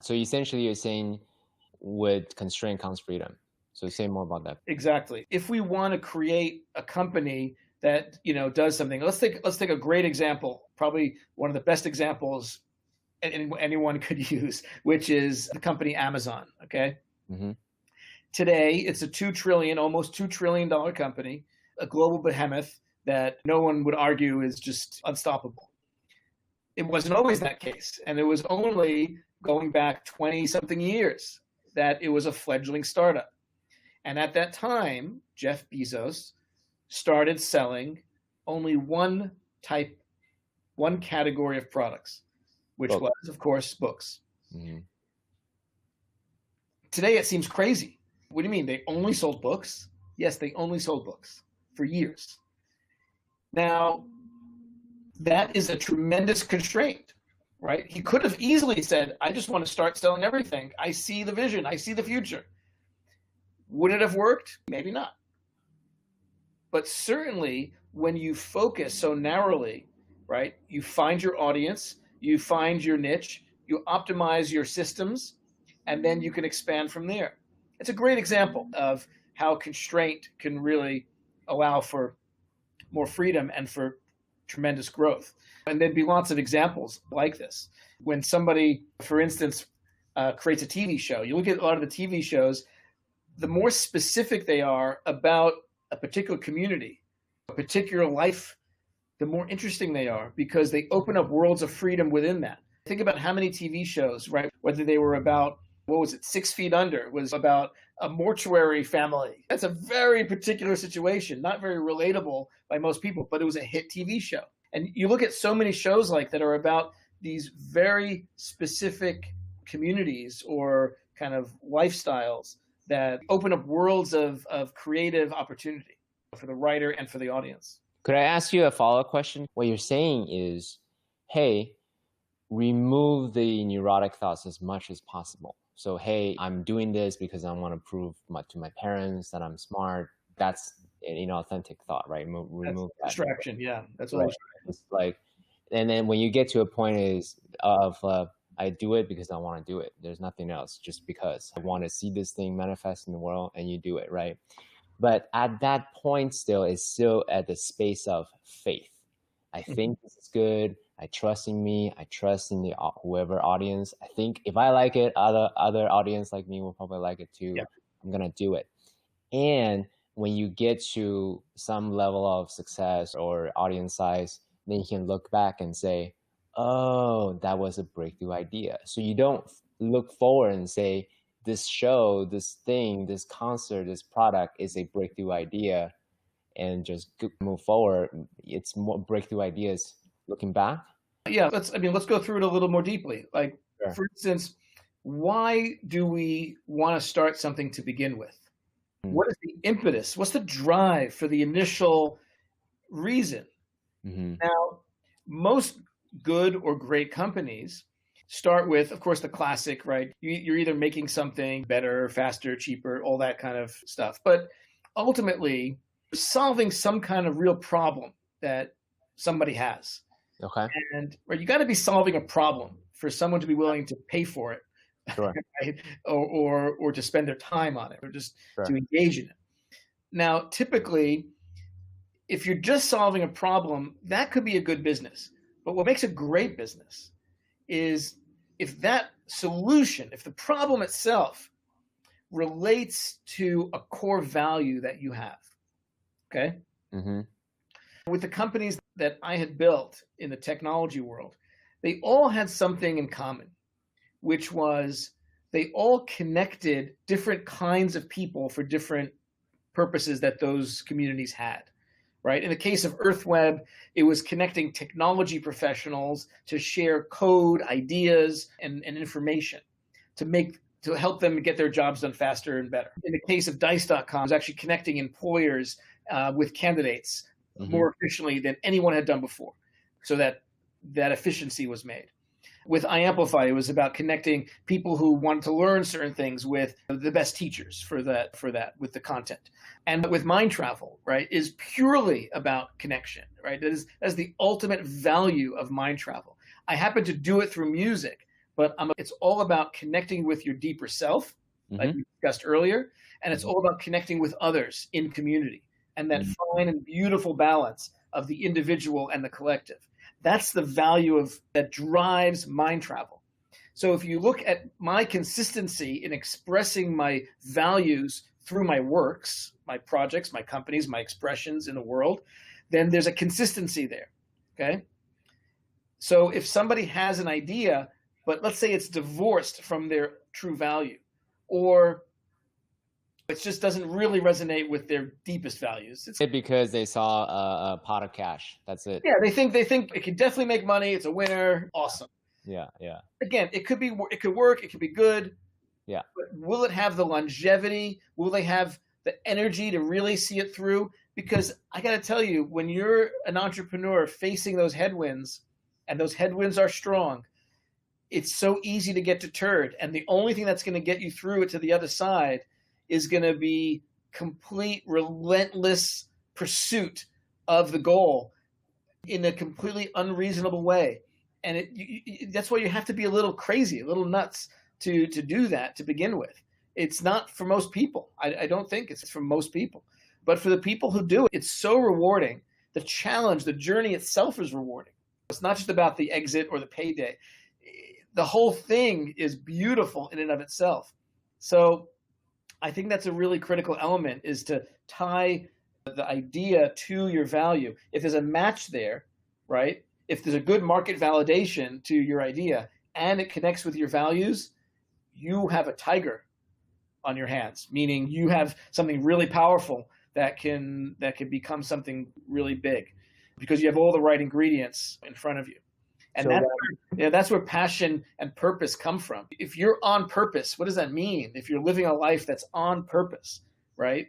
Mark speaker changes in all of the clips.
Speaker 1: So essentially you're saying with constraint comes freedom. So say more about that.
Speaker 2: Exactly. If we want to create a company that, does something, let's take a great example, probably one of the best examples anyone could use, which is the company Amazon. Okay.
Speaker 1: Mm-hmm.
Speaker 2: Today, it's a almost $2 trillion company, a global behemoth that no one would argue is just unstoppable. It wasn't always that case. And it was only going back 20 something years that it was a fledgling startup. And at that time, Jeff Bezos started selling only one category of products, which was, of course, books.
Speaker 1: Mm-hmm.
Speaker 2: Today, it seems crazy. What do you mean? They only sold books? Yes, they only sold books for years. Now, that is a tremendous constraint, right? He could have easily said, I just want to start selling everything. I see the vision. I see the future. Would it have worked? Maybe not. But certainly when you focus so narrowly, right, you find your audience, you find your niche, you optimize your systems, and then you can expand from there. It's a great example of how constraint can really allow for more freedom and for tremendous growth. And there'd be lots of examples like this. When somebody, for instance, creates a TV show, you look at a lot of the TV shows, the more specific they are about a particular community, a particular life, the more interesting they are because they open up worlds of freedom within that. Think about how many TV shows, right? Whether they were about, 6 Feet Under was about a mortuary family. That's a very particular situation, not very relatable by most people, but it was a hit TV show. And you look at so many shows like that are about these very specific communities or kind of lifestyles that open up worlds of creative opportunity for the writer and for the audience.
Speaker 1: Could I ask you a follow-up question? What you're saying is, hey, remove the neurotic thoughts as much as possible. So, hey, I'm doing this because I want to prove to my parents that I'm smart. That's an inauthentic thought, right? Remove that.
Speaker 2: Distraction, yeah. That's all.
Speaker 1: Right. It's like, and then when you get to a point of I do it because I want to do it. There's nothing else, just because I want to see this thing manifest in the world, and you do it, right? But at that point, it's still at the space of faith. I think this is good. I trust in me. I trust in the whoever audience. I think if I like it, other audience like me will probably like it too.
Speaker 2: Yeah.
Speaker 1: I'm gonna do it. And when you get to some level of success or audience size, then you can look back and say, oh, that was a breakthrough idea. So you don't look forward and say, this show, this thing, this concert, this product is a breakthrough idea, and just move forward. It's more breakthrough ideas looking back.
Speaker 2: Yeah, let's go through it a little more deeply. Like,
Speaker 1: Sure.
Speaker 2: For instance, why do we want to start something to begin with? What is the impetus? What's the drive for the initial reason?
Speaker 1: Mm-hmm.
Speaker 2: Now, most good or great companies start with, of course, the classic, right? You're either making something better, faster, cheaper, all that kind of stuff. But ultimately, solving some kind of real problem that somebody has.
Speaker 1: Okay.
Speaker 2: And you got to be solving a problem for someone to be willing to pay for it.
Speaker 1: Sure.
Speaker 2: Right? Or to spend their time on it, or just
Speaker 1: Sure.
Speaker 2: to engage in it. Now, typically, if you're just solving a problem, that could be a good business. But what makes a great business is if that solution, if the problem itself relates to a core value that you have. Okay?
Speaker 1: Mm-hmm.
Speaker 2: With the companies that I had built in the technology world, they all had something in common, which was they all connected different kinds of people for different purposes that those communities had, right? In the case of EarthWeb, it was connecting technology professionals to share code, ideas, and information to help them get their jobs done faster and better. In the case of Dice.com, it was actually connecting employers with candidates more efficiently than anyone had done before, so that efficiency was made. With iAmplify, it was about connecting people who wanted to learn certain things with the best teachers for that with the content. And with Mindtravel, right, is purely about connection, right? That is the ultimate value of Mindtravel. I happen to do it through music, but it's all about connecting with your deeper self, like
Speaker 1: Mm-hmm.
Speaker 2: we discussed earlier, and it's all about connecting with others in community and that fine and beautiful balance of the individual and the collective. That's the value that drives mind travel. So if you look at my consistency in expressing my values through my works, my projects, my companies, my expressions in the world, then there's a consistency there. Okay. So if somebody has an idea, but let's say it's divorced from their true value, or it just doesn't really resonate with their deepest values. It's
Speaker 1: Because they saw a pot of cash. That's it.
Speaker 2: yeah, they think it can definitely make money. It's a winner. Awesome.
Speaker 1: Yeah, yeah,
Speaker 2: Again, it could work. It could be good.
Speaker 1: yeah.
Speaker 2: But will it have the longevity? Will they have the energy to really see it through? Because I got to tell you, when you're an entrepreneur facing those headwinds, and those headwinds are strong, it's so easy to get deterred. And the only thing that's going to get you through it to the other side is going to be complete, relentless pursuit of the goal in a completely unreasonable way. And that's why you have to be a little crazy, a little nuts to do that to begin with. It's not for most people. I don't think it's for most people. But for the people who do it, it's so rewarding. The challenge, the journey itself is rewarding. It's not just about the exit or the payday. The whole thing is beautiful in and of itself. So I think that's a really critical element, is to tie the idea to your value. If there's a match there, right? If there's a good market validation to your idea and it connects with your values, you have a tiger on your hands, meaning you have something really powerful that can become something really big because you have all the right ingredients in front of you. And so that's where passion and purpose come from. If you're on purpose, what does that mean? If you're living a life that's on purpose, right?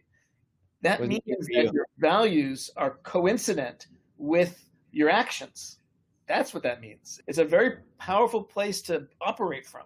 Speaker 2: That means that your values are coincident with your actions. That's what that means. It's a very powerful place to operate from.